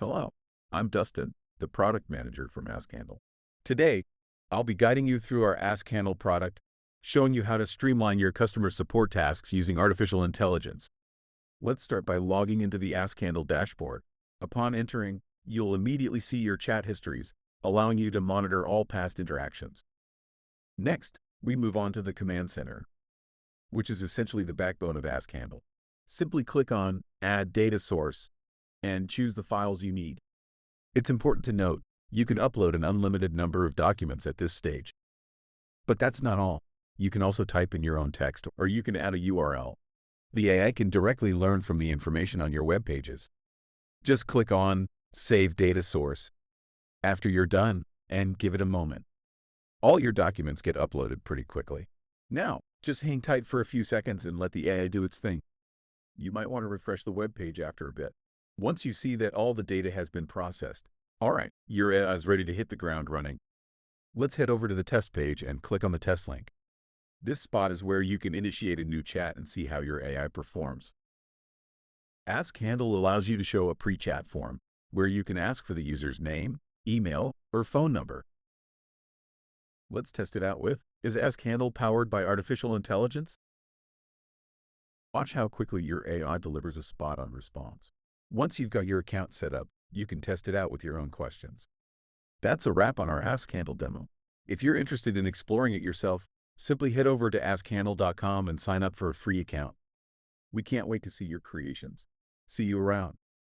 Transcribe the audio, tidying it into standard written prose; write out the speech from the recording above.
Hello, I'm Dustin, the product manager from AskHandle. Today, I'll be guiding you through our AskHandle product, showing you how to streamline your customer support tasks using artificial intelligence. Let's start by logging into the AskHandle dashboard. Upon entering, you'll immediately see your chat histories, allowing you to monitor all past interactions. Next, we move on to the Command Center, which is essentially the backbone of AskHandle. Simply click on Add Data Source and choose the files you need. It's important to note, you can upload an unlimited number of documents at this stage. But that's not all. You can also type in your own text, or you can add a URL. The AI can directly learn from the information on your web pages. Just click on Save Data Source after you're done and give it a moment. All your documents get uploaded pretty quickly. Now, just hang tight for a few seconds and let the AI do its thing. You might want to refresh the web page after a bit. Once you see that all the data has been processed, all right, your AI is ready to hit the ground running. Let's head over to the test page and click on the test link. This spot is where you can initiate a new chat and see how your AI performs. AskHandle allows you to show a pre-chat form where you can ask for the user's name, email, or phone number. Let's test it out with, is AskHandle powered by artificial intelligence? Watch how quickly your AI delivers a spot-on response. Once you've got your account set up, you can test it out with your own questions. That's a wrap on our AskHandle demo. If you're interested in exploring it yourself, simply head over to askhandle.com and sign up for a free account. We can't wait to see your creations. See you around.